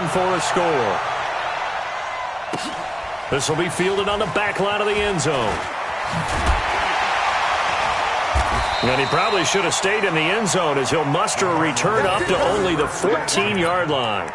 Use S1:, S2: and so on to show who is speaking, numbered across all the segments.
S1: return for a score. This will be fielded on the back line of the end zone. And he probably should have stayed in the end zone as he'll muster a return up to only the 14-yard line.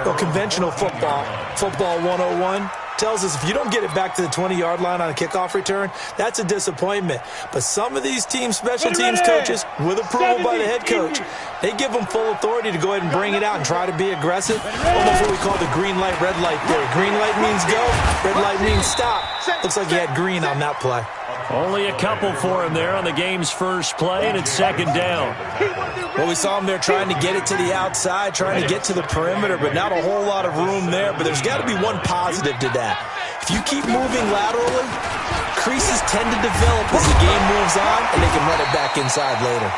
S2: Well, conventional football 101, tells us if you don't get it back to the 20-yard line on a kickoff return, that's a disappointment. But some of these special teams coaches, with approval by the head coach, they give them full authority to go ahead and bring it out and try to be aggressive. Almost what we call the green light, red light theory. Green light means go, red light means stop. Looks like he had green on that play.
S1: Only a couple for him there on the game's first play, and it's second down.
S2: Well, we saw him there trying to get it to the outside, trying to get to the perimeter, but not a whole lot of room there. But there's got to be one positive to that. If you keep moving laterally, creases tend to develop as the game moves on, and they can run it back inside later.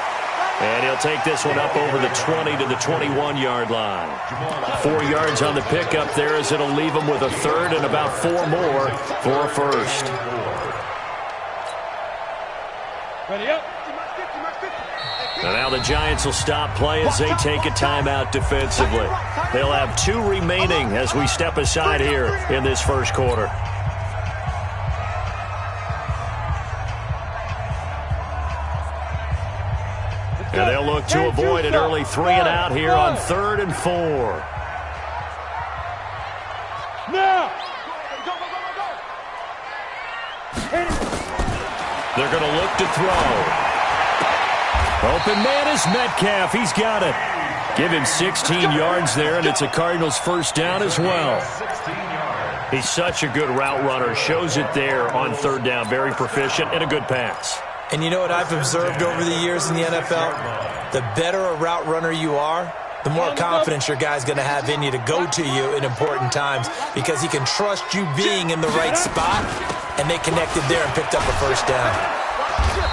S1: And he'll take this one up over the 20 to the 21-yard line. 4 yards on the pickup there as it'll leave him with a third and about 4 more for a first.
S3: Ready up.
S1: And now the Giants will stop play as they take a timeout defensively. They'll have 2 remaining as we step aside here in this first quarter. And they'll look to avoid an early 3 and out here on 3rd and 4.
S3: Now.
S1: They're going to look to throw. Open man is Metcalf. He's got it. Give him 16 yards there, and it's a Cardinals first down as well. He's such a good route runner. Shows it there on 3rd down. Very proficient and a good pass.
S2: And you know what I've observed over the years in the NFL? The better a route runner you are, the more confidence your guy's going to have in you to go to you in important times because he can trust you being in the right spot, and they connected there and picked up a first down.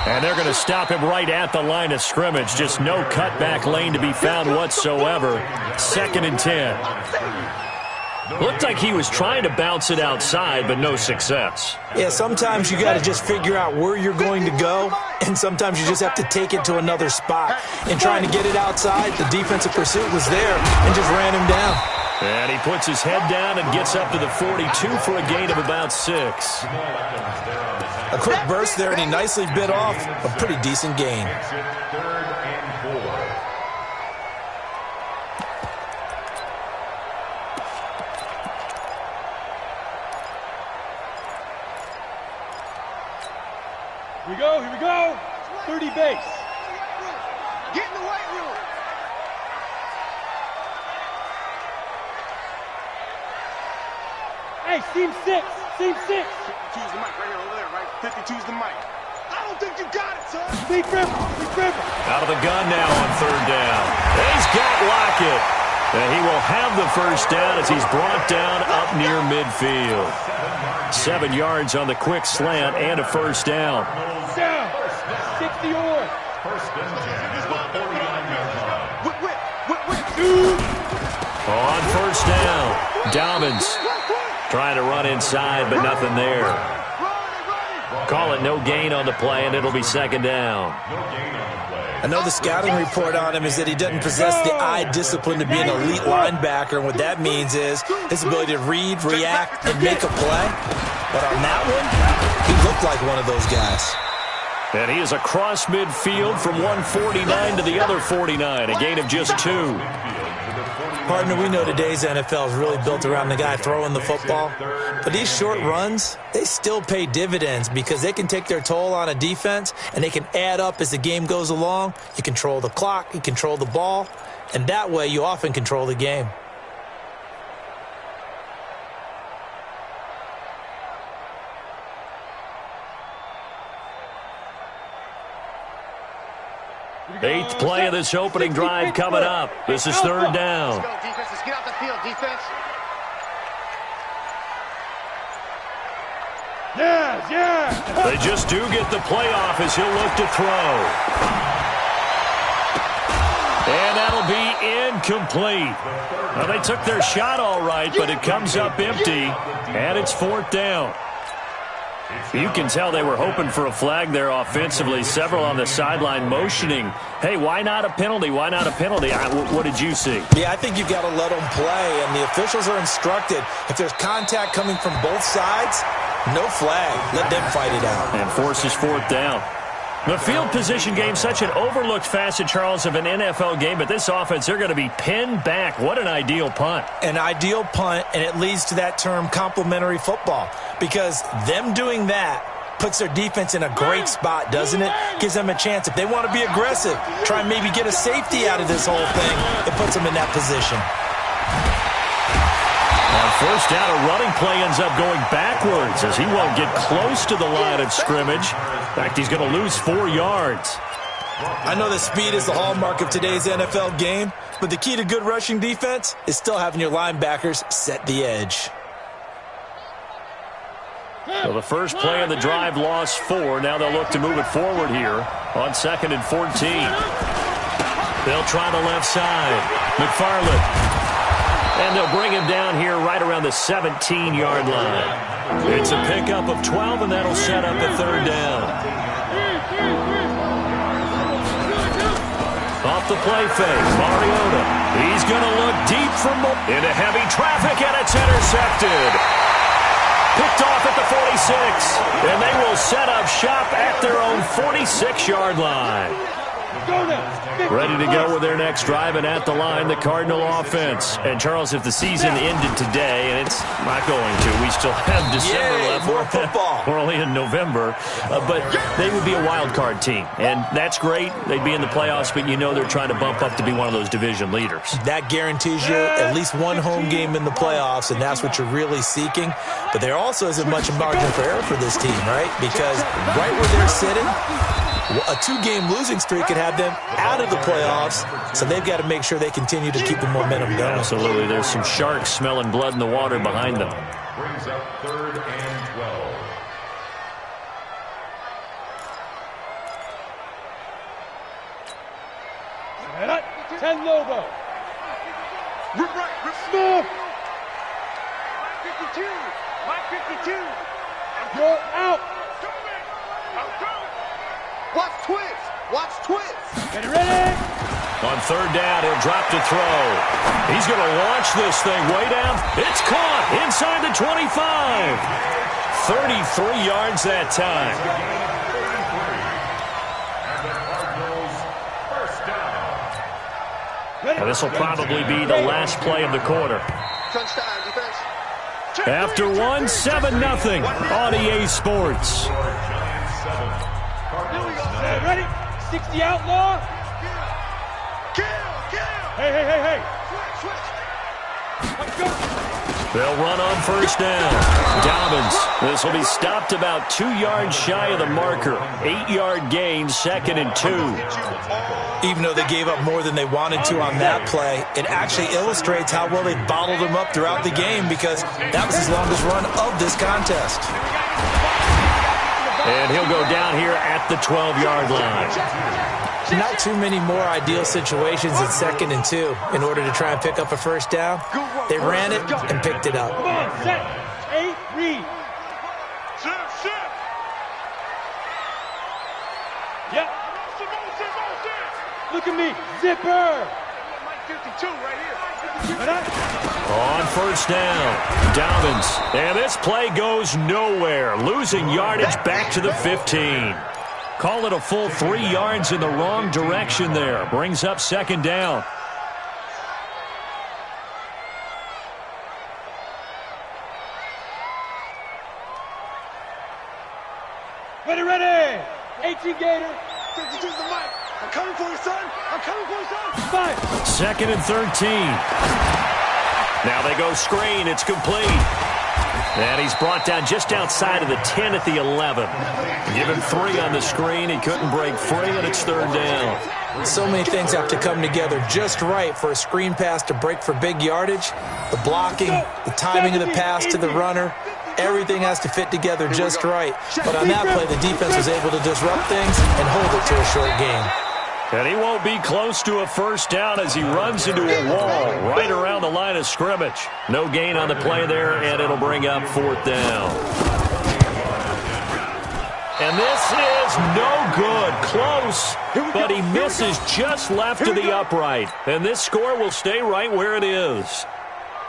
S1: And they're going to stop him right at the line of scrimmage. Just no cutback lane to be found whatsoever. 2nd and 10. Looked like he was trying to bounce it outside, but no success.
S2: Yeah, sometimes you got to just figure out where you're going to go, and sometimes you just have to take it to another spot. In trying to get it outside, the defensive pursuit was there and just ran him down.
S1: And he puts his head down and gets up to the 42 for a gain of about 6.
S2: A quick burst there, and he nicely bit off a pretty decent gain.
S3: Here we go. 30 base.
S4: Get in the weight room.
S3: Hey, seam 6. Seam 6.
S4: 52's the mic right here over there, right? 52's the mic. I don't think you got it, son.
S3: Big Ripper.
S1: Out of the gun now on 3rd down. He's got Lockett. And he will have the first down as he's brought down up near midfield. 7 yards on the quick slant and a first down.
S3: Down. 60 or.
S1: On first down, Dobbins trying to run inside, but nothing there. Call it no gain on the play, and it'll be 2nd down.
S2: I know the scouting report on him is that he doesn't possess the eye discipline to be an elite linebacker, and what that means is his ability to read, react, and make a play. But on that one, he looked like one of those guys.
S1: And he is across midfield from 149 to the other 49, a gain of just 2.
S2: Partner, we know today's NFL is really built around the guy throwing the football. But these short runs, they still pay dividends because they can take their toll on a defense, and they can add up as the game goes along. You control the clock, you control the ball, and that way you often control the game.
S1: Eighth play of this opening drive coming up. This is 3rd down.
S4: Let's go, defense. Let's get out the field, defense.
S3: Yeah.
S1: They just do get the playoff as he'll look to throw. And that'll be incomplete. Well, they took their shot all right, but it comes up empty, and it's 4th down. You can tell they were hoping for a flag there offensively. Several on the sideline motioning, hey, why not a penalty? Why not a penalty? What did you see?
S2: Yeah, I think you've got to let them play, and the officials are instructed, if there's contact coming from both sides, no flag. Let them fight it out.
S1: And forces fourth down. The field position game, such an overlooked facet, Charles, of an NFL game, but this offense, they're going to be pinned back. What an ideal punt.
S2: An ideal punt, and it leads to that term complementary football, because them doing that puts their defense in a great spot, doesn't it? Gives them a chance. If they want to be aggressive, try and maybe get a safety out of this whole thing, it puts them in that position.
S1: On first down, a running play ends up going backwards as he won't get close to the line of scrimmage. In fact, he's going to lose 4 yards.
S2: I know that speed is the hallmark of today's NFL game, but the key to good rushing defense is still having your linebackers set the edge.
S1: So the first play of the drive lost 4. Now they'll look to move it forward here on 2nd and 14. They'll try the left side. McFarland. And they'll bring him down here right around the 17-yard line. It's a pickup of 12, and that'll set up a third down. Off the play fake, Mariota. He's going to look deep into heavy traffic, and it's intercepted. Picked off at the 46, and they will set up shop at their own 46-yard line. Ready to go with their next drive, and at the line, the Cardinal offense. And, Charles, if the season ended today, and it's not going to, we still have December left.
S2: More football.
S1: We're only in November. But they would be a wild card team, and that's great. They'd be in the playoffs, but you know they're trying to bump up to be one of those division leaders.
S2: That guarantees you at least one home game in the playoffs, and that's what you're really seeking. But there also isn't much margin for error for this team, right? Because right where they're sitting, a 2-game losing streak could have them out of the playoffs, so they've got to make sure they continue to keep the momentum going.
S1: Absolutely. There's some sharks smelling blood in the water behind them.
S5: Brings up 3rd and 12.
S3: Ten Lobo.
S4: Smith. 52. 52.
S3: You're out.
S4: Watch twist. Watch twist.
S3: Get ready.
S1: On 3rd down, he'll drop to throw. He's going to launch this thing way down. It's caught inside the 25. 33 yards that time. Now, this will probably be the last play of the quarter. After one, 7-0 on EA Sports.
S3: Ready? 60 outlaw. Hey. Let's go.
S1: They'll run on first down. Dobbins. This will be stopped about 2 yards shy of the marker. 8-yard gain, 2nd and 2.
S2: Even though they gave up more than they wanted to on that play, it actually illustrates how well they bottled them up throughout the game, because that was his longest run of this contest.
S1: And he'll go down here at the 12-yard line.
S2: Not too many more ideal situations at 2nd and 2 in order to try and pick up a first down. They ran it and picked it up.
S3: Come on, set. 8, read.
S4: Shift.
S3: Yep. Look at me. Zipper.
S4: 52 right here.
S1: On first down, Dobbins. And this play goes nowhere. Losing yardage back to the 15. Call it a full 3 yards in the wrong direction there. Brings up 2nd down.
S3: Ready. 18 Gator.
S4: 52's the mic. I'm coming for you, son. 5.
S1: 2nd and 13. Now they go screen. It's complete. And he's brought down just outside of the 10 at the 11. Give him 3 on the screen. He couldn't break free, and it's 3rd down.
S2: So many things have to come together just right for a screen pass to break for big yardage. The blocking, the timing of the pass to the runner, everything has to fit together just right. But on that play, the defense was able to disrupt things and hold it to a short game.
S1: And he won't be close to a first down as he runs into a wall right around the line of scrimmage. No gain on the play there, and it'll bring up 4th down. And this is no good. Close, but he misses just left to the upright. And this score will stay right where it is.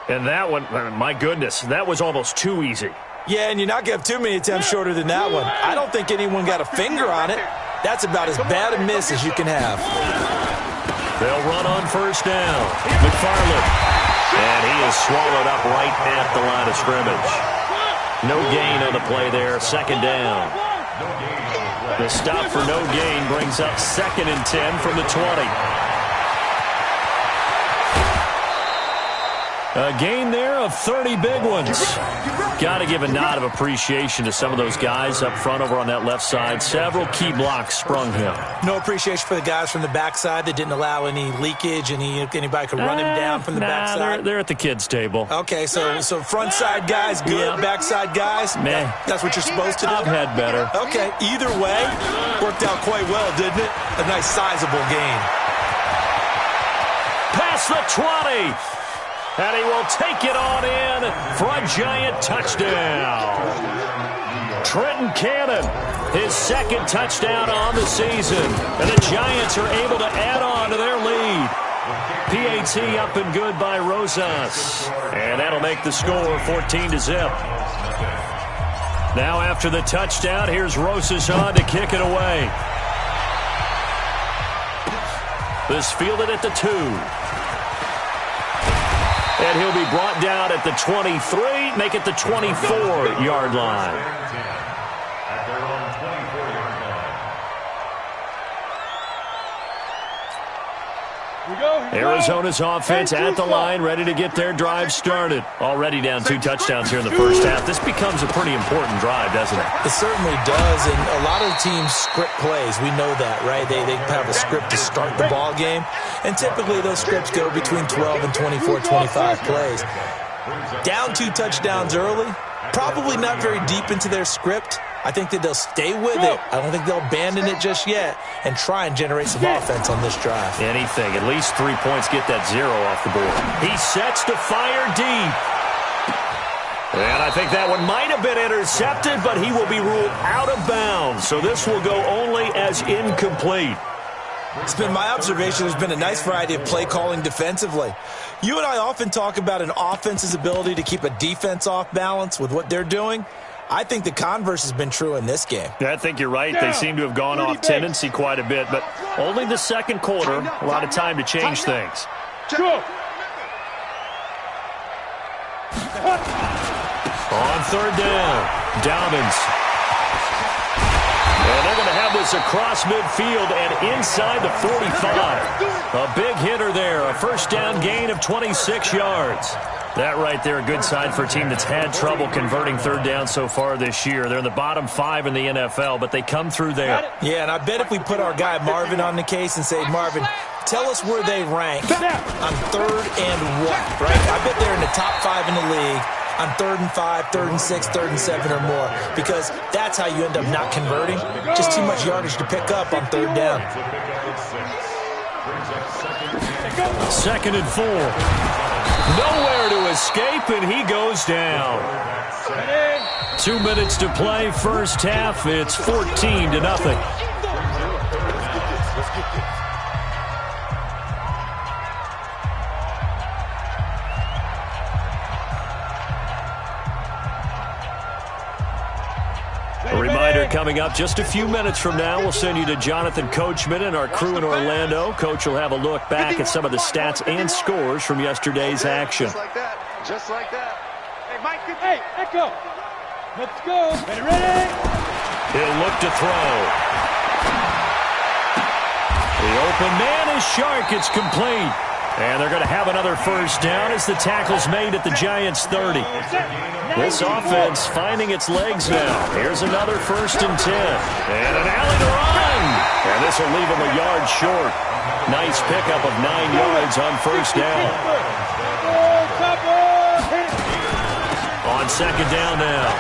S1: And that one, my goodness, that was almost too easy.
S2: Yeah, and you're not going to have too many attempts shorter than that one. I don't think anyone got a finger on it. That's about as bad a miss as you can have.
S1: They'll run on first down. McFarland. And he is swallowed up right at the line of scrimmage. No gain on the play there. Second down. The stop for no gain brings up 2nd and 10 from the 20. A gain there of 30 big ones. Got to give a nod of appreciation to some of those guys up front over on that left side. Several key blocks sprung him.
S2: No appreciation for the guys from the backside that didn't allow any leakage, anybody could run him down from the backside.
S1: They're at the kids' table.
S2: Okay, so front side guys good, backside guys,
S1: man,
S2: that's what you're supposed to do?
S1: I've had better.
S2: Okay, either way, worked out quite well, didn't it? A nice sizable gain.
S1: Past the 20. And he will take it on in for a Giant touchdown. Trenton Cannon, his 2nd touchdown on the season. And the Giants are able to add on to their lead. PAT up and good by Rosas. And that'll make the score 14-0. Now after the touchdown, here's Rosas on to kick it away. This fielded at the 2. And he'll be brought down at the 23, make it the 24-yard line. Arizona's offense at the line, ready to get their drive started. Already down 2 touchdowns here in the first half. This becomes a pretty important drive, doesn't it?
S2: It certainly does, and a lot of the teams script plays. We know that, right? They have a script to start the ball game, and typically those scripts go between 12 and 24, 25 plays. Down 2 touchdowns early, probably not very deep into their script. I think that they'll stay with it. I don't think they'll abandon it just yet and try and generate some offense on this drive.
S1: Anything. At least 3 points, get that 0 off the board. He sets to fire deep. And I think that one might have been intercepted, but he will be ruled out of bounds. So this will go only as incomplete.
S2: It's been my observation there's been a nice variety of play calling defensively. You and I often talk about an offense's ability to keep a defense off balance with what they're doing. I think the converse has been true in this game.
S1: Yeah, I think you're right. They seem to have gone off tendency quite a bit, but only the second quarter, a lot of time to change things. On third down, Dobbins. And they're going to have this across midfield and inside the 45. A big hitter there, a first down gain of 26 yards. That right there, a good sign for a team that's had trouble converting third down so far this year. They're in the bottom 5 in the NFL, but they come through there.
S2: Yeah, and I bet if we put our guy Marvin on the case and say, Marvin, tell us where they rank on 3rd and 1, right? I bet they're in the top 5 in the league on 3rd and 5, 3rd and 6, 3rd and 7 or more, because that's how you end up not converting. Just too much yardage to pick up on 3rd down.
S1: 2nd and 4. Nowhere to escape, and he goes down. 2 minutes to play, first half. It's 14-0. A reminder coming up just a few minutes from now. We'll send you to Jonathan Coachman and our crew in Orlando. Coach will have a look back at some of the stats and scores from yesterday's action.
S4: Just like that. Just like that. Hey, Mike,
S3: hey, Echo. Let's go. Ready?
S1: He'll look to throw. The open man is Shark. It's complete. And they're going to have another first down as the tackle's made at the Giants' 30. This offense finding its legs now. Here's another 1st and 10. And an alley to run. And this will leave him a yard short. Nice pickup of 9 yards on first down. On second down now,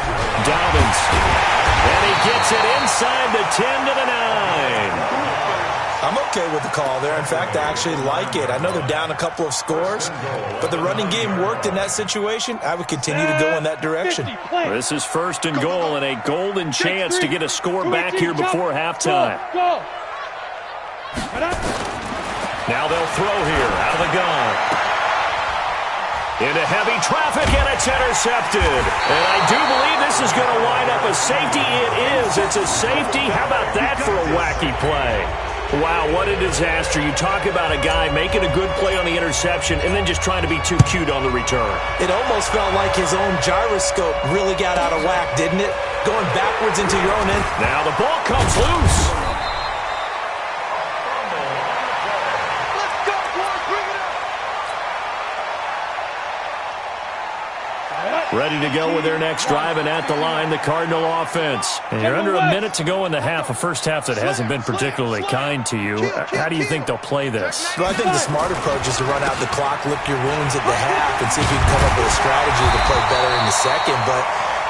S1: Dobbins. And he gets it inside the 10 to the 9.
S2: I'm okay with the call there. In fact, I actually like it. I know they're down a couple of scores, but the running game worked in that situation. I would continue to go in that direction.
S1: This is first and goal and a golden chance to get a score back here before halftime. Now they'll throw here out of the gun. Into heavy traffic, and it's intercepted. And I do believe this is going to wind up a safety. It is. It's a safety. How about that for a wacky play? Wow, what a disaster. You talk about a guy making a good play on the interception and then just trying to be too cute on the return.
S2: It almost felt like his own gyroscope really got out of whack, didn't it? Going backwards into your own end.
S1: Now the ball comes loose.
S4: Let's go, boys. Bring it up.
S1: Ready to go with their next drive, and at the line, the Cardinal offense. And you're under a minute to go in the half, a first half that hasn't been particularly kind to you. How do you think they'll play this?
S2: Well, I think the smart approach is to run out the clock, lick your wounds at the half, and see if you can come up with a strategy to play better in the second. But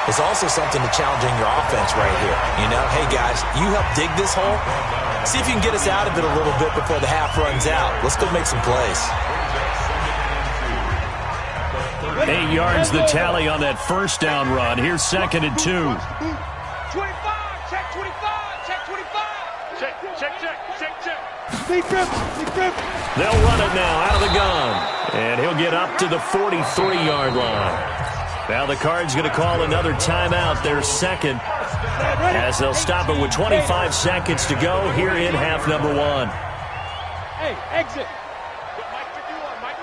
S2: it's also something to challenging your offense right here. You know, hey, guys, you help dig this hole. See if you can get us out of it a little bit before the half runs out. Let's go make some plays.
S1: 8 yards the tally on that first down run. Here's second and 2.
S4: 25, check 25, check 25. Check.
S3: Big grip.
S1: They'll run it now out of the gun. And he'll get up to the 43-yard line. Now the Cards going to call another timeout, their second, as they'll stop it with 25 seconds to go here in half number 1.
S3: Hey, exit.
S4: Mike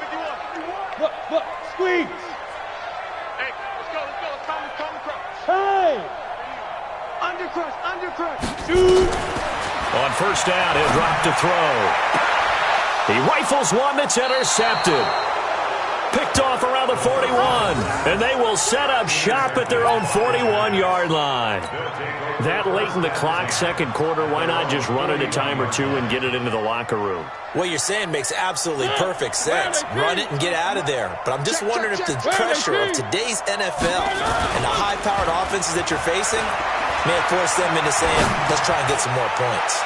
S4: 51.
S3: Look, squeeze.
S4: Hey, let's go. Common crush.
S3: Hey.
S4: Undercrush.
S3: Shoot.
S1: On first down, he'll drop to throw. He rifles one that's intercepted. Picked off around the 41, and they will set up shop at their own 41-yard line. That late in the clock, second quarter, why not just run it a time or two and get it into the locker room?
S2: What you're saying makes absolutely perfect sense. Run it and get out of there. But I'm just wondering if the pressure of today's NFL and the high-powered offenses that you're facing may have forced them into saying, let's try and get some more points.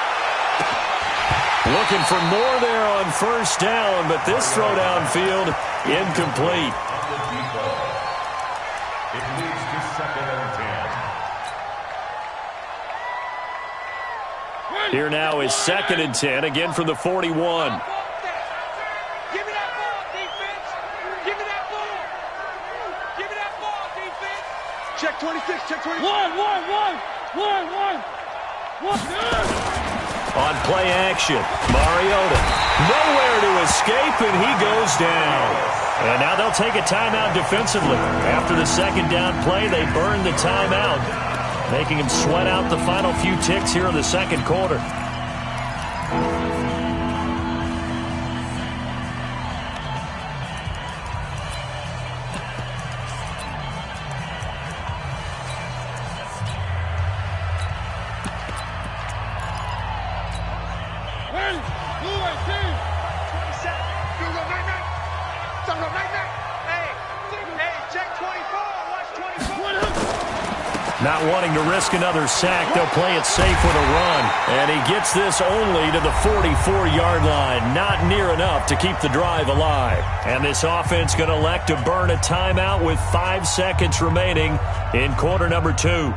S1: Looking for more there on first down, but this throw downfield, incomplete.
S5: It leads to second and 10.
S1: Here now is second and 10, again from the 41.
S4: Give me that ball, defense. Give me that ball, defense. Check 26, check 26.
S3: One.
S1: On play action, Mariota nowhere to escape, and he goes down. And now they'll take a timeout defensively. After the second down play, they burn the timeout, making him sweat out the final few ticks here in the second quarter. Not wanting to risk another sack, they'll play it safe with a run. And he gets this only to the 44-yard line. Not near enough to keep the drive alive. And this offense going to elect to burn a timeout with 5 seconds remaining in quarter number 2.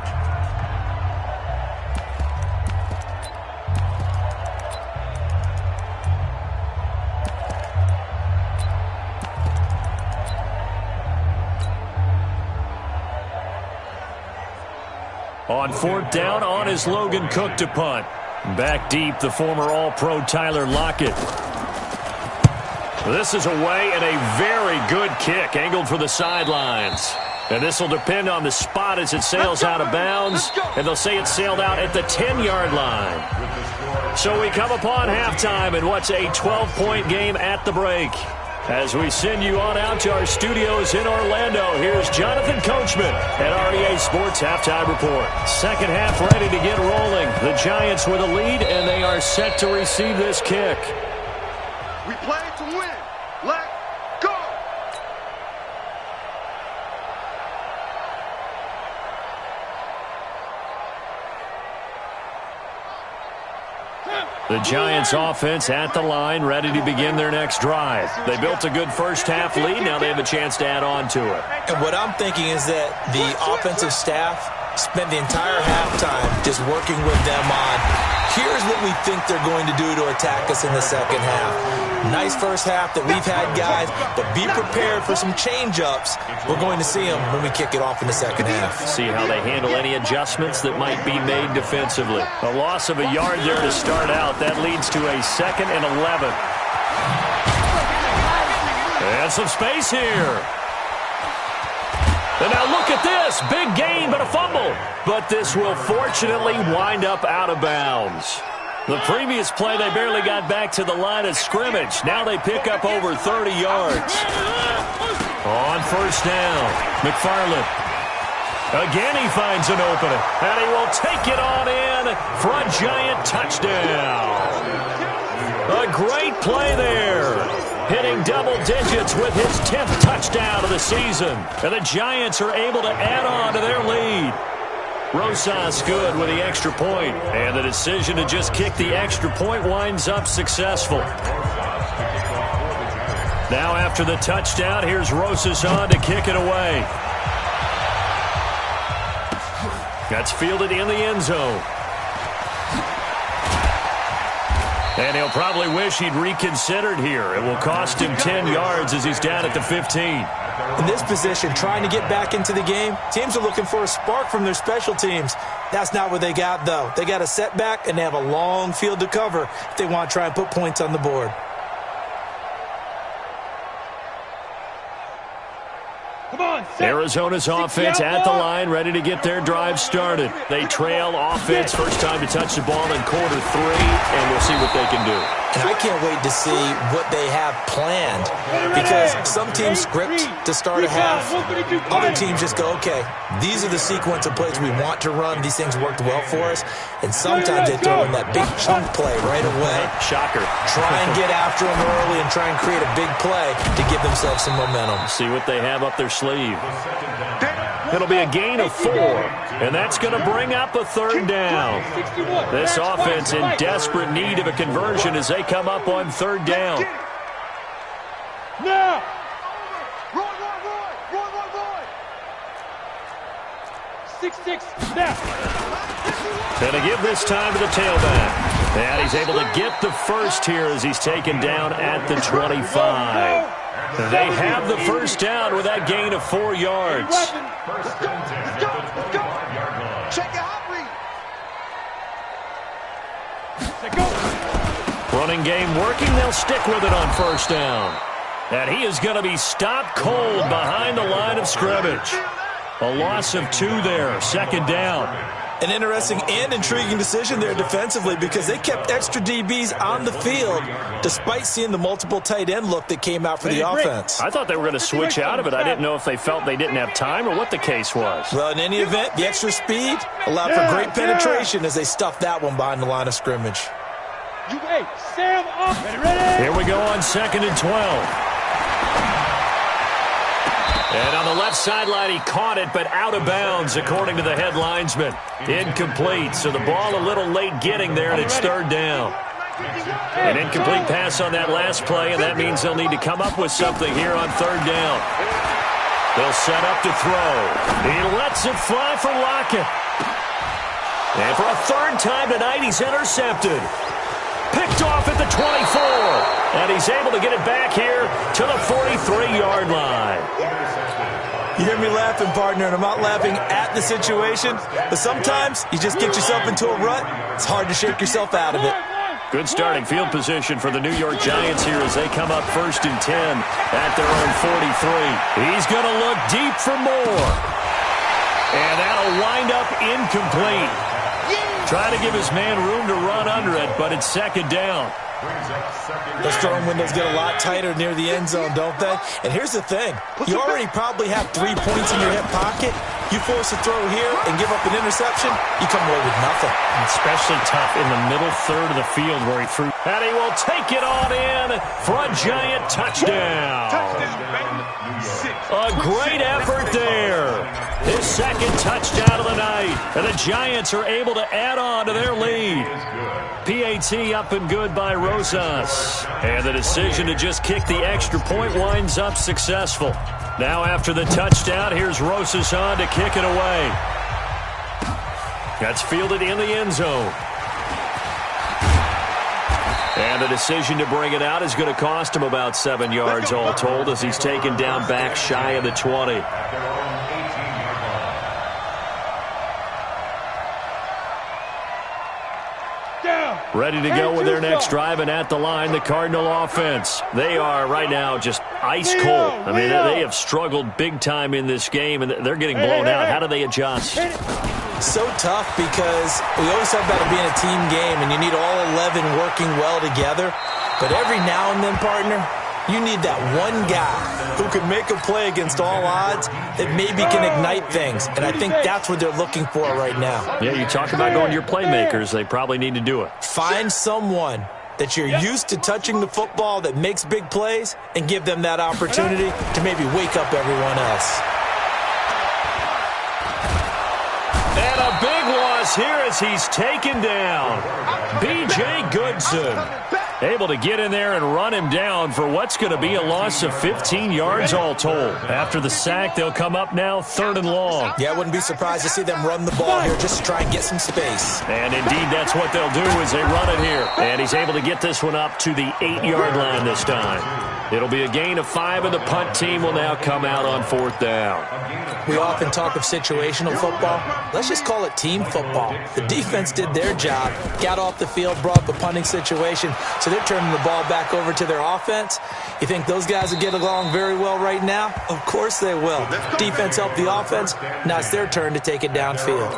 S1: On fourth down, on is Logan Cook to punt. Back deep, the former All-Pro Tyler Lockett. This is away, and a very good kick, angled for the sidelines. And this will depend on the spot as it sails out of bounds, and they'll say it sailed out at the 10-yard line. So we come upon halftime in what's a 12-point game at the break. As we send you on out to our studios in Orlando, here's Jonathan Coachman at REA Sports Halftime Report. Second half ready to get rolling. The Giants with a lead, and they are set to receive this kick.
S4: We play to win. Let go.
S1: The Giants offense at the line, ready to begin their next drive. They built a good first-half lead. Now they have a chance to add on to it.
S2: And what I'm thinking is that the offensive staff spent the entire halftime just working with them on, here's what we think they're going to do to attack us in the second half. Nice first half that we've had, guys, but be prepared for some change-ups. We're going to see them when we kick it off in the second half.
S1: See how they handle any adjustments that might be made defensively. A loss of a yard there to start out. That leads to a 2nd and 11. And some space here. And now look at this. Big gain, but a fumble. But this will fortunately wind up out of bounds. The previous play, they barely got back to the line of scrimmage. Now they pick up over 30 yards. On first down, McFarland. Again, he finds an opening. And he will take it on in for a Giant touchdown. A great play there. Hitting double digits with his 10th touchdown of the season. And the Giants are able to add on to their lead. Rosas good with the extra point. And the decision to just kick the extra point winds up successful. Now after the touchdown, here's Rosas on to kick it away. That's fielded in the end zone. And he'll probably wish he'd reconsidered here. It will cost him 10 yards as he's down at the 15.
S2: In this position, trying to get back into the game, teams are looking for a spark from their special teams. That's not what they got, though. They got a setback, and they have a long field to cover if they want to try and put points on the board.
S1: Arizona's offense at the line, ready to get their drive started. They trail offense, first time to touch the ball in quarter 3, and we'll see what they can do.
S2: And I can't wait to see what they have planned, because some teams script to start a half. Other teams just go, okay, these are the sequence of plays we want to run. These things worked well for us. And sometimes they throw in that big chunk play right away.
S1: Shocker.
S2: Try and get after them early and try and create a big play to give themselves some momentum.
S1: See what they have up their sleeve. It'll be a gain of 4, and that's going to bring up a 3rd down. This offense in desperate need of a conversion as they come up on 3rd down.
S4: Now! 6-6, now!
S1: And to give this time to the tailback. And he's able to get the first here as he's taken down at the 25. They have the first down with that gain of 4 yards.
S4: Let's go! Check your hot read.
S1: Running game working. They'll stick with it on first down. And he is going to be stopped cold behind the line of scrimmage. A loss of 2 there, 2nd down.
S2: An interesting and intriguing decision there defensively, because they kept extra DBs on the field despite seeing the multiple tight end look that came out for the offense.
S1: I thought they were going to switch out of it. I didn't know if they felt they didn't have time or what the case was.
S2: Well, in any event, the extra speed allowed for great penetration as they stuffed that one behind the line of scrimmage.
S4: Hey, Sam up. Ready?
S1: Here we go on 2nd and 12. And on the left sideline, he caught it, but out of bounds, according to the head linesman. Incomplete, so the ball a little late getting there, and it's 3rd down. An incomplete pass on that last play, and that means they'll need to come up with something here on 3rd down. They'll set up to throw. He lets it fly for Lockett. And for a 3rd time tonight, he's intercepted. Picked off at the 24. And he's able to get it back here to the 43-yard line.
S2: You hear me laughing, partner, and I'm not laughing at the situation, but sometimes you just get yourself into a rut. It's hard to shake yourself out of it.
S1: Good starting field position for the New York Giants here as they come up 1st and 10 at their own 43. He's going to look deep for more. And that'll wind up incomplete. Trying to give his man room to run under it, but it's 2nd down.
S2: Those throwing windows get a lot tighter near the end zone, don't they? And here's the thing. You already probably have 3 points in your hip pocket. You force a throw here and give up an interception, you come away with nothing.
S1: Especially tough in the middle 3rd of the field where he threw. And he will take it on in for a Giant touchdown. A great effort there. His second touchdown of the night. And the Giants are able to add on to their lead. PAT up and good by Rosas. And the decision to just kick the extra point winds up successful. Now after the touchdown, here's Rosas on to kick it away. That's fielded in the end zone. And the decision to bring it out is going to cost him about 7 yards all told as he's taken down back shy of the 20. Ready to go with their next drive, and at the line, the Cardinal offense. They are right now just ice cold. I mean, they have struggled big time in this game, and they're getting blown out. How do they adjust?
S2: So tough because we always talk about it being a team game, and you need all 11 working well together. But every now and then, partner, you need that one guy who can make a play against all odds that maybe can ignite things. And I think that's what they're looking for right now.
S1: Yeah, you talk about going to your playmakers. They probably need to do it.
S2: Find someone that you're used to touching the football that makes big plays and give them that opportunity to maybe wake up everyone else.
S1: And a big loss here as he's taken down. B.J. Goodson able to get in there and run him down for what's going to be a loss of 15 yards all told. After the sack, they'll come up now 3rd and long.
S2: Yeah, I wouldn't be surprised to see them run the ball here just to try and get some space.
S1: And indeed, that's what they'll do as they run it here. And he's able to get this one up to the 8-yard line this time. It'll be a gain of 5, and the punt team will now come out on 4th down.
S2: We often talk of situational football. Let's just call it team football. The defense did their job, got off the field, brought up a punting situation, so they're turning the ball back over to their offense. You think those guys will get along very well right now? Of course they will. Defense helped the offense. Now it's their turn to take it downfield.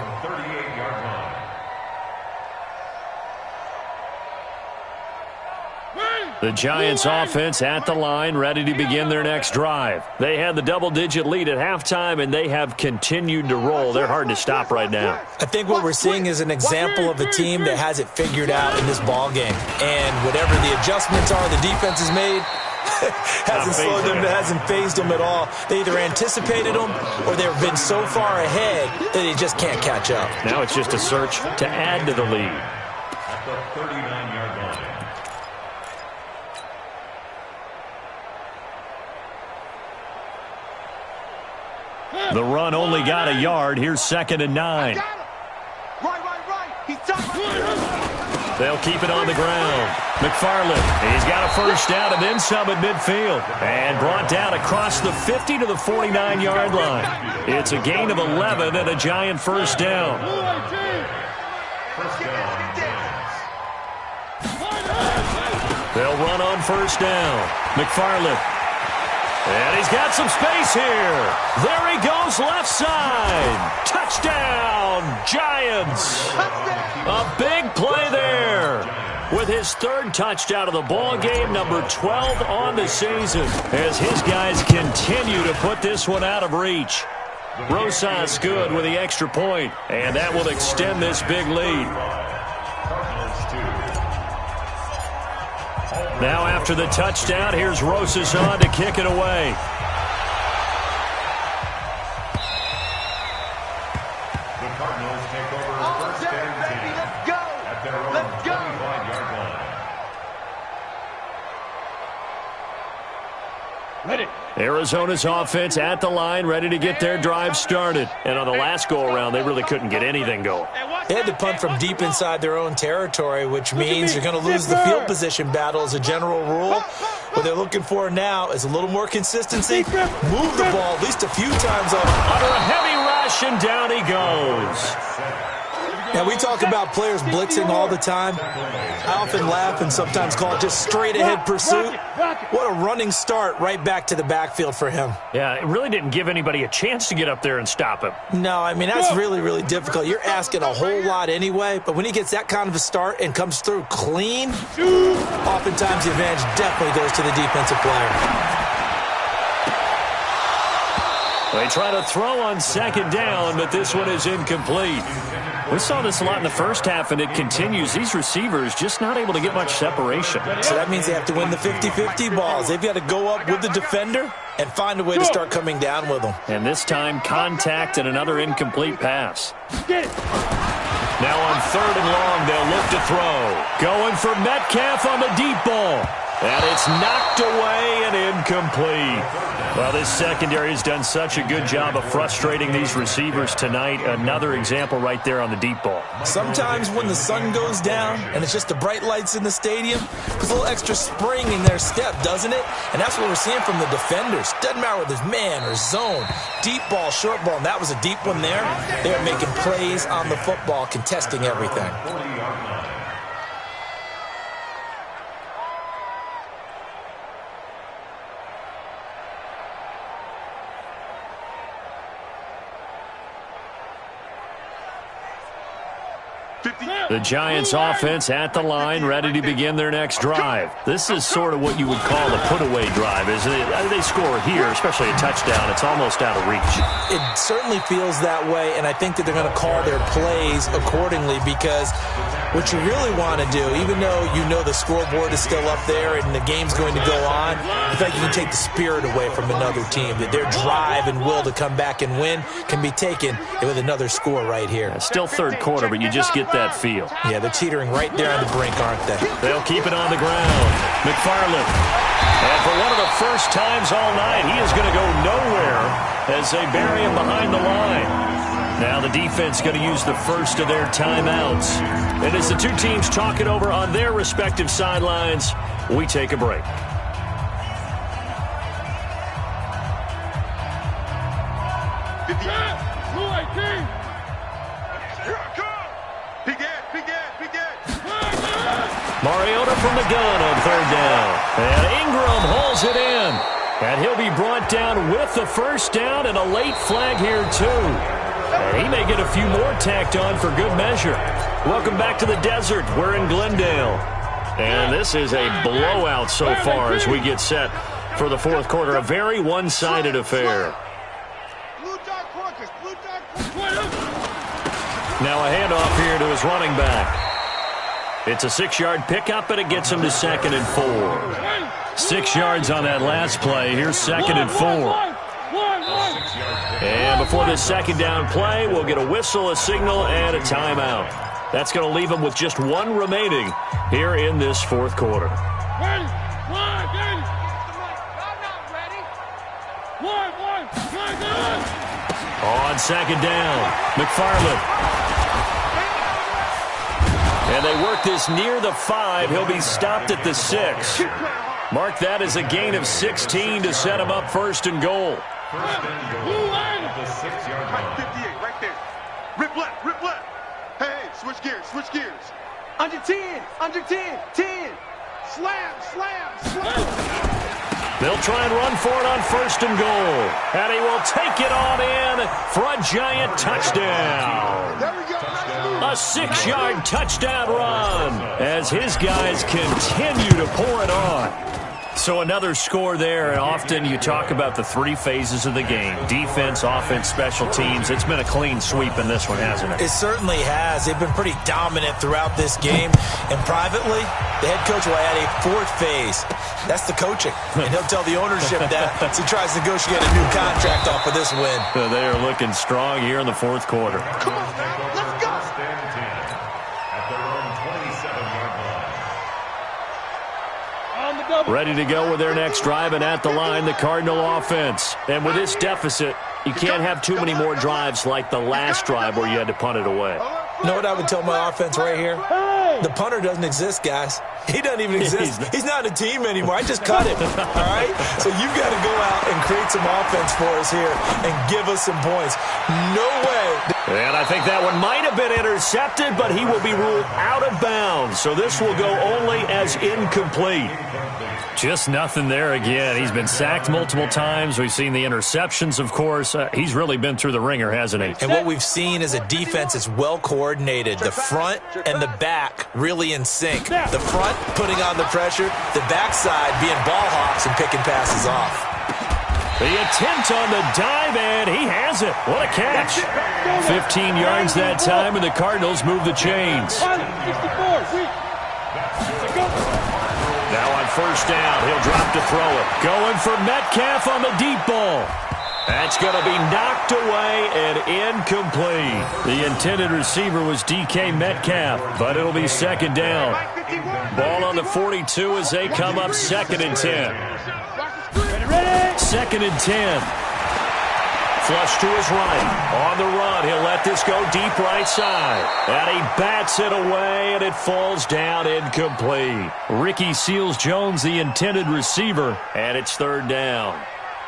S1: The Giants offense at the line, ready to begin their next drive. They had the double-digit lead at halftime, and they have continued to roll. They're hard to stop right now.
S2: I think what we're seeing is an example of a team that has it figured out in this ball game. And whatever the adjustments are the defense has made, hasn't slowed them, hasn't phased them at all. They either anticipated them or they've been so far ahead that they just can't catch up.
S1: Now it's just a search to add to the lead.
S5: At the 39-yard line.
S1: The run only got a yard. Here's 2nd and 9.
S4: Right. He's done.
S1: They'll keep it on the ground. McFarland, he's got a first down and then some at midfield. And brought down across the 50 to the 49-yard line. It's a gain of 11 and a Giant first down. They'll run on first down. McFarland. And he's got some space here. There he goes, left side. Touchdown, Giants. A big play there. With his 3rd touchdown of the ball game, number 12 on the season, as his guys continue to put this one out of reach. Rosas good with the extra point, and that will extend this big lead. Now after the touchdown, here's Rosas on to kick it away.
S5: The Cardinals take over 1st and 10.
S4: Let's go.
S5: At their own 25-yard line.
S3: Ready.
S1: Arizona's offense at the line, ready to get their drive started. And on the last go-around, they really couldn't get anything going.
S2: They had to punt from deep inside their own territory, which means you're going to lose the field position battle as a general rule. What they're looking for now is a little more consistency. Move the ball at least a few times
S1: Under a heavy rush, and down he goes.
S2: Now, we talk about players blitzing all the time. I often laugh and sometimes call it just straight-ahead pursuit. What a running start right back to the backfield for him.
S1: Yeah, it really didn't give anybody a chance to get up there and stop him.
S2: No, I mean, that's really, really difficult. You're asking a whole lot anyway, but when he gets that kind of a start and comes through clean, oftentimes the advantage definitely goes to the defensive player.
S1: They try to throw on 2nd down, but this one is incomplete. We saw this a lot in the first half, and it continues. These receivers just not able to get much separation.
S2: So that means they have to win the 50-50 balls. They've got to go up with the defender and find a way to start coming down with them.
S1: And this time, contact and another incomplete pass.
S3: Get it.
S1: Now on 3rd and long, they'll look to throw. Going for Metcalf on the deep ball. And it's knocked away and incomplete. Well, this secondary has done such a good job of frustrating these receivers tonight. Another example right there on the deep ball.
S2: Sometimes when the sun goes down and it's just the bright lights in the stadium, puts a little extra spring in their step, doesn't it? And that's what we're seeing from the defenders. Doesn't matter whether it's man or zone, deep ball, short ball, and that was a deep one there. They are making plays on the football, contesting everything.
S1: The Giants offense at the line, ready to begin their next drive. This is sort of what you would call a put-away drive, isn't it? They score here, especially a touchdown. It's almost out of reach.
S2: It certainly feels that way, and I think that they're going to call their plays accordingly, because what you really want to do, even though you know the scoreboard is still up there and the game's going to go on, in fact, you can take the spirit away from another team, that their drive and will to come back and win can be taken with another score right here.
S1: Still 3rd quarter, but you just get that feel.
S2: Yeah, they're teetering right there on the brink, aren't they?
S1: They'll keep it on the ground. McFarland. And for one of the first times all night, he is going to go nowhere as they bury him behind the line. Now the defense going to use the first of their timeouts. And as the two teams talk it over on their respective sidelines, we take a break. Mariota from the gun on 3rd down. And Ingram hauls it in. And he'll be brought down with the first down and a late flag here, too. And he may get a few more tacked on for good measure. Welcome back to the desert. We're in Glendale. And this is a blowout so far as we get set for the 4th quarter. A very one-sided affair. Now a handoff here to his running back. It's a 6-yard pickup, and it gets him to 2nd and 4. 6 yards on that last play. Here's 2nd and 4. And before this 2nd down play, we'll get a whistle, a signal, and a timeout. That's going to leave him with just one remaining here in this 4th quarter. On 2nd down, McFarland. And they work this near the 5. He'll be stopped at the 6. Mark that as a gain of 16 to set him up 1st and goal.
S5: First and goal at the 6-yard line.
S4: 58 right there. Rip left, rip left. Hey, switch gears, switch gears. Under 10, under 10, 10. Slam, slam, slam.
S1: They'll try and run for it on 1st and goal. And he will take it on in for a Giant touchdown.
S4: There we go.
S1: A 6-yard touchdown run as his guys continue to pour it on. So another score there, and often you talk about the 3 phases of the game. Defense, offense, special teams. It's been a clean sweep in this one, hasn't it?
S2: It certainly has. They've been pretty dominant throughout this game. And privately, the head coach will add a 4th phase. That's the coaching. And he'll tell the ownership that as he tries to negotiate a new contract off of this win.
S1: So they are looking strong here in the 4th quarter.
S4: Come on, man. Let's go.
S5: At their own 27-yard line.
S1: Ready to go with their next drive, and at the line, the Cardinal offense. And with this deficit, you can't have too many more drives like the last drive where you had to punt it away.
S2: You know what I would tell my offense right here? The punter doesn't exist, guys. He doesn't even exist. He's not a team anymore. I just cut him, all right? So you've got to go out and create some offense for us here and give us some points. No way.
S1: And I think that one might have been intercepted, but he will be ruled out of bounds. So this will go only as incomplete. Just nothing there again. He's been sacked multiple times. We've seen the interceptions, of course. He's really been through the ringer, hasn't he?
S2: And what we've seen is a defense that's well coordinated. The front and the back really in sync. The front putting on the pressure, the backside being ball hawks and picking passes off.
S1: The attempt on the dive, and he has it. What a catch. 15 yards that time, and the Cardinals move the chains. Now on first down. He'll drop to throw it. Going for Metcalf on the deep ball. That's going to be knocked away and incomplete. The intended receiver was DK Metcalf, but it'll be second down. Ball on the 42 as they come up 2nd and 10. 2nd and 10. Flush to his right. On the run, he'll let this go deep right side. And he bats it away, and it falls down incomplete. Ricky Seals-Jones, the intended receiver, and it's 3rd down.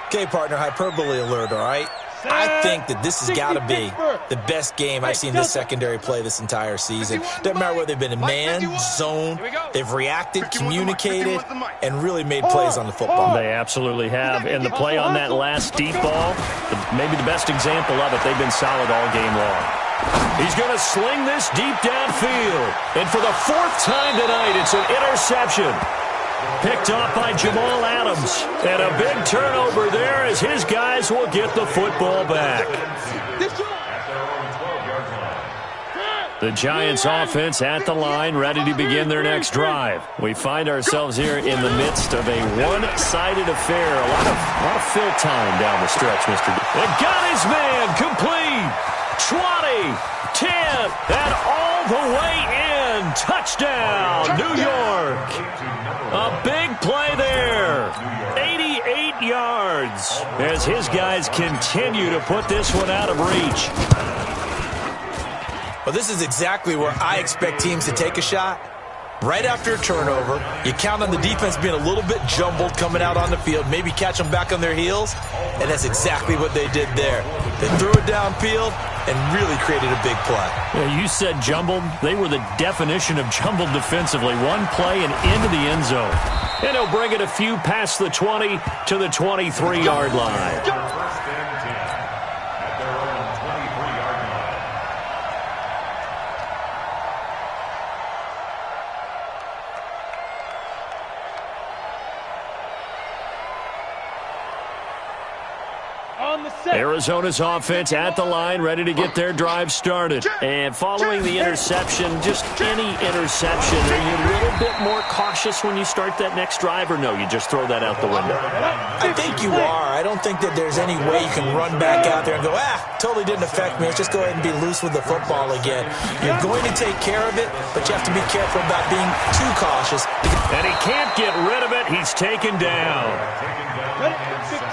S2: Okay, partner, hyperbole alert, all right? I think that this has got to be the best game I've seen this secondary play this entire season. Doesn't matter whether they've been in man, zone, they've reacted, communicated, and really made plays on the football.
S1: They absolutely have. And the play on that last deep ball, maybe the best example of it, they've been solid all game long. He's going to sling this deep downfield. And for the 4th time tonight, it's an interception. Picked off by Jamal Adams. And a big turnover there as his guys will get the football back. The Giants offense at the line, ready to begin their next drive. We find ourselves here in the midst of a one-sided affair. A lot of fill time down the stretch, Mr. And got his man complete. 20, 10, and all the way in. Touchdown, New York. A big play there. 88 yards as his guys continue to put this one out of reach.
S2: Well, this is exactly where I expect teams to take a shot. Right after a turnover, you count on the defense being a little bit jumbled coming out on the field, maybe catch them back on their heels, and that's exactly what they did there. They threw it downfield and really created a big play.
S1: Yeah, you said jumbled. They were the definition of jumbled defensively. One play and into the end zone. And he'll bring it a few past the 20 to the 23-yard line. Arizona's offense at the line, ready to get their drive started. And following the interception, just any interception, are you a little bit more cautious when you start that next drive, or no, you just throw that out the window?
S2: I think you are. I don't think that there's any way you can run back out there and go, totally didn't affect me. Let's just go ahead and be loose with the football again. You're going to take care of it, but you have to be careful about being too cautious.
S1: And he can't get rid of it. He's taken down.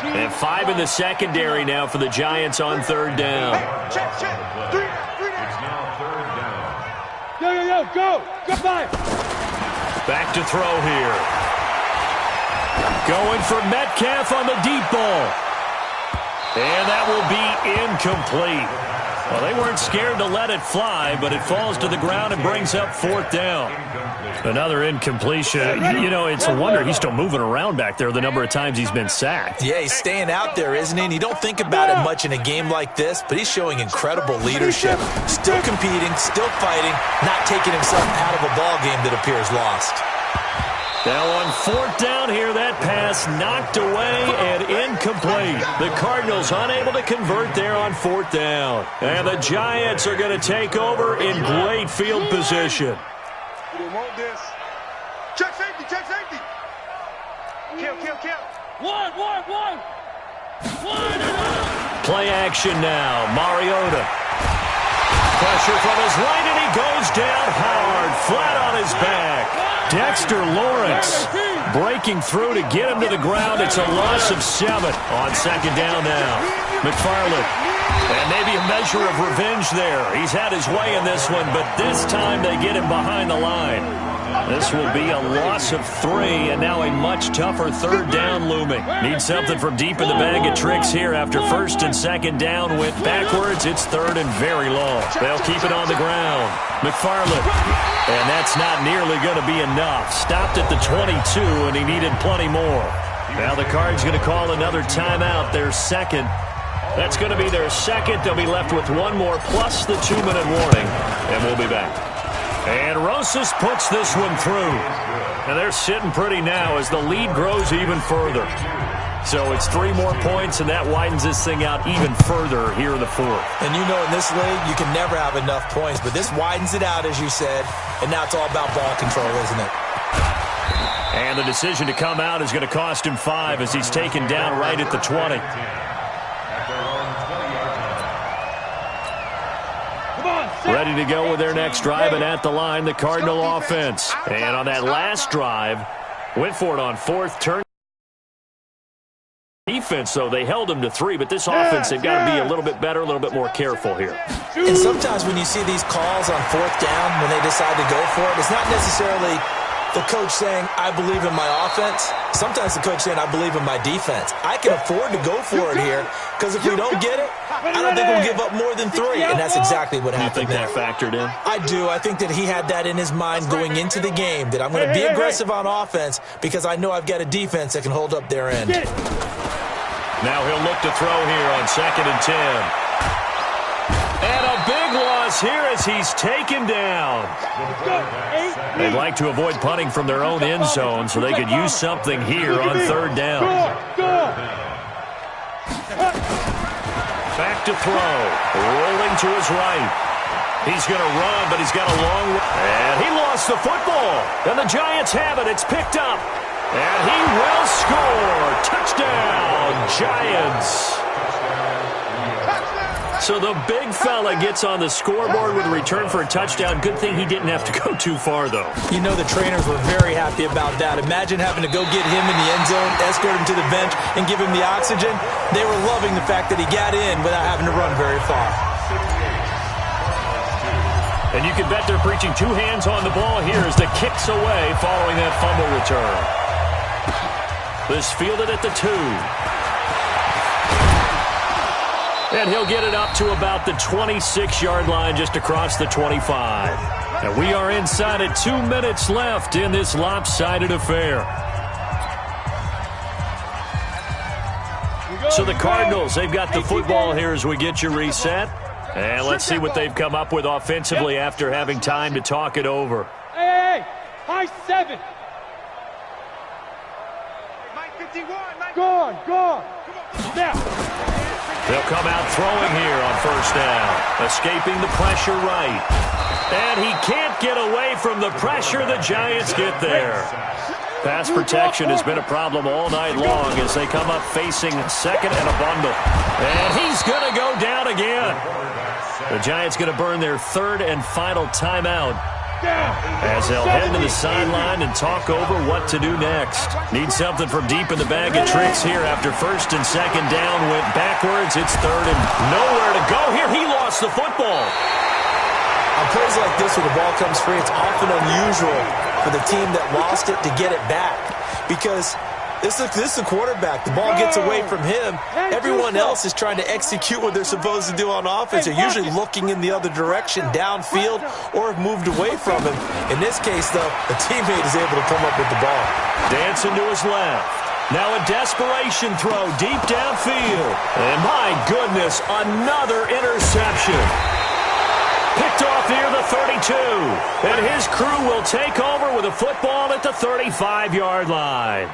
S1: And 5 in the secondary now for the Giants on 3rd down.
S4: Check. 3
S5: now 3rd down.
S3: Go. Go 5.
S1: Back to throw here. Going for Metcalf on the deep ball. And that will be incomplete. Well, they weren't scared to let it fly, but it falls to the ground and brings up 4th down. Another incompletion. You know, it's a wonder he's still moving around back there the number of times he's been sacked.
S2: Yeah, he's staying out there, isn't he? And you don't think about it much in a game like this, but he's showing incredible leadership. Still competing, still fighting, not taking himself out of a ball game that appears lost.
S1: Now on 4th down here, that pass knocked away and incomplete. The Cardinals unable to convert there on 4th down. And the Giants are going to take over in great field position.
S4: They want this. Check safety. Kill.
S3: One.
S1: Play action now. Mariota. Pressure from his right, and he goes down hard, flat on his back. Dexter Lawrence breaking through to get him to the ground. It's a loss of 7 on 2nd down now. McFarland. And maybe a measure of revenge there. He's had his way in this one, but this time they get him behind the line. This will be a loss of 3, and now a much tougher 3rd down looming. Need something from deep in the bag of tricks here after 1st and 2nd down went backwards. It's 3rd and very long. They'll keep it on the ground. McFarland. And that's not nearly going to be enough. Stopped at the 22, and he needed plenty more. Now the Cards going to call another timeout, their 2nd. That's going to be their 2nd. They'll be left with 1 more plus the 2-minute warning, and we'll be back. And Rosas puts this one through. And they're sitting pretty now as the lead grows even further. So it's 3 more points, and that widens this thing out even further here in the 4th.
S2: And you know in this league, you can never have enough points, but this widens it out, as you said, and now it's all about ball control, isn't it?
S1: And the decision to come out is going to cost him 5 as he's taken down right at the 20. Ready to go with their next drive, and at the line, the Cardinal offense. And on that last drive, went for it on 4th turn. Defense, though, they held him to 3, but this offense, they've got to be a little bit better, a little bit more careful here.
S2: And sometimes when you see these calls on 4th down, when they decide to go for it, it's not necessarily the coach saying, I believe in my offense. Sometimes the coach saying, I believe in my defense. I can afford to go for it here because if we don't get it, I don't think we'll give up more than 3, and that's exactly what happened there.
S1: You think that factored in?
S2: I do. I think that he had that in his mind going into the game, that I'm going to be aggressive on offense because I know I've got a defense that can hold up their end.
S1: Now he'll look to throw here on 2nd and 10. And a big loss here as he's taken down. They'd like to avoid punting from their own end zone so they could use something here on 3rd down. Back to throw. Rolling to his right. He's going to run, but he's got a long way. And he lost the football. And the Giants have it. It's picked up. And he will score. Touchdown, Giants. So the big fella gets on the scoreboard with a return for a touchdown. Good thing he didn't have to go too far, though.
S2: You know the trainers were very happy about that. Imagine having to go get him in the end zone, escort him to the bench, and give him the oxygen. They were loving the fact that he got in without having to run very far.
S1: And you can bet they're preaching 2 hands on the ball here as the kick's away following that fumble return. This fielded at the 2. And he'll get it up to about the 26-yard line just across the 25. And we are inside at 2 minutes left in this lopsided affair. So the Cardinals, they've got the football here as we get you reset. And let's see what they've come up with offensively after having time to talk it over.
S3: Hey, high 7. Go on. Now.
S1: They'll come out throwing here on 1st down. Escaping the pressure right. And he can't get away from the pressure. The Giants get there. Pass protection has been a problem all night long as they come up facing 2nd and a bundle. And he's going to go down again. The Giants going to burn their 3rd and final timeout as they'll head to the sideline and talk over what to do next. Need something from deep in the bag of tricks here after 1st and 2nd down went backwards. It's 3rd and nowhere to go here. He lost the football.
S2: On plays like this where the ball comes free, it's often unusual for the team that lost it to get it back because this is the quarterback. The ball gets away from him. Everyone else is trying to execute what they're supposed to do on offense. They're usually looking in the other direction, downfield, or have moved away from him. In this case, though, the teammate is able to come up with the ball.
S1: Dancing to his left. Now a desperation throw deep downfield. And my goodness, another interception. Picked off near the 32. And his crew will take over with a football at the 35-yard line.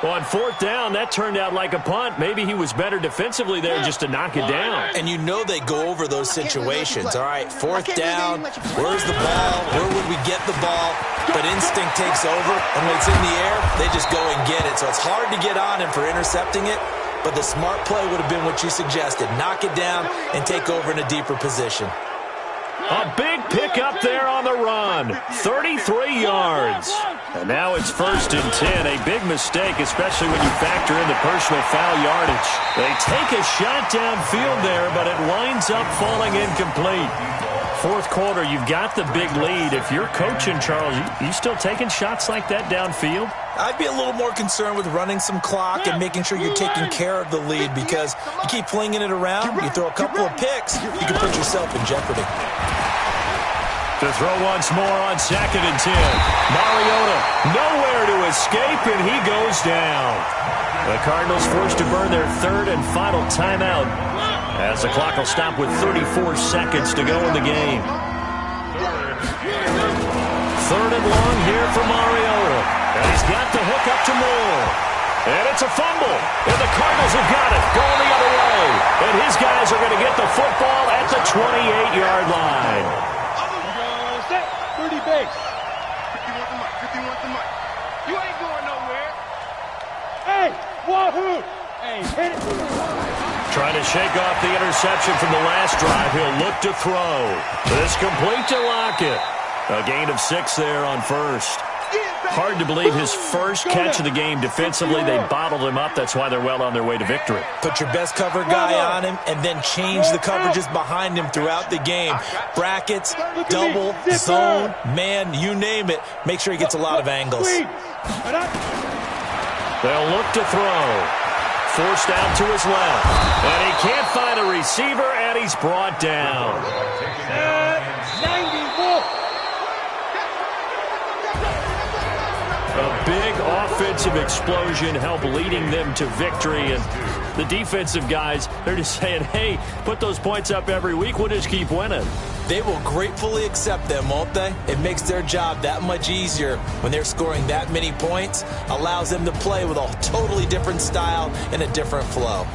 S1: On 4th down, that turned out like a punt. Maybe he was better defensively there just to knock it down.
S2: And you know they go over those situations. All right, 4th down, where's the ball? Where would we get the ball? But instinct takes over, and when it's in the air, they just go and get it. So it's hard to get on him for intercepting it, but the smart play would have been what you suggested. Knock it down and take over in a deeper position.
S1: A big pickup there on the run. 33 yards. And now it's 1st and 10. A big mistake, especially when you factor in the personal foul yardage. They take a shot downfield there, but it winds up falling incomplete. 4th quarter, you've got the big lead. If you're coaching, Charles, you still taking shots like that downfield?
S2: I'd be a little more concerned with running some clock and making sure you're taking care of the lead because you keep flinging it around, you throw a couple of picks, you can put yourself in jeopardy.
S1: To throw once more on 2nd and 10. Mariota nowhere to escape, and he goes down. The Cardinals forced to burn their 3rd and final timeout as the clock will stop with 34 seconds to go in the game. 3rd and long here for Mariota. And he's got the hook up to Moore. And it's a fumble. And the Cardinals have got it. Going the other way. And his guys are going to get the football at the 28-yard line.
S3: 30 base.
S4: 51 to Mike. You ain't going nowhere.
S3: Hey, wahoo! Hey, hit it.
S1: Trying to shake off the interception from the last drive. He'll look to throw. This complete to Lockett. A gain of 6 there on first. Hard to believe his first catch of the game defensively. They bottled him up. That's why they're well on their way to victory.
S2: Put your best cover guy on him and then change the coverages behind him throughout the game. Brackets, double, zone, man, you name it. Make sure he gets a lot of angles.
S1: They'll look to throw. Forced out to his left. And he can't find a receiver, and he's brought down.
S3: 94.
S1: A big offensive explosion helped leading them to victory. And the defensive guys, they're just saying, hey, put those points up every week. We'll just keep winning.
S2: They will gratefully accept them, won't they? It makes their job that much easier when they're scoring that many points. Allows them to play with a totally different style and a different flow.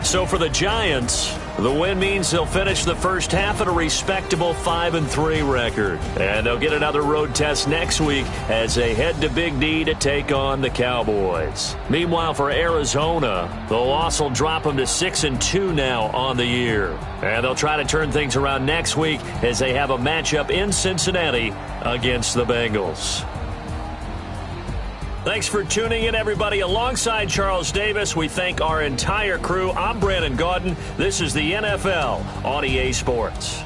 S1: So for the Giants, the win means they'll finish the first half at a respectable 5-3 record. And they'll get another road test next week as they head to Big D to take on the Cowboys. Meanwhile, for Arizona, the loss will drop them to 6-2 now on the year. And they'll try to turn things around next week as they have a matchup in Cincinnati against the Bengals. Thanks for tuning in, everybody. Alongside Charles Davis, we thank our entire crew. I'm Brandon Gaudin. This is the NFL on EA Sports.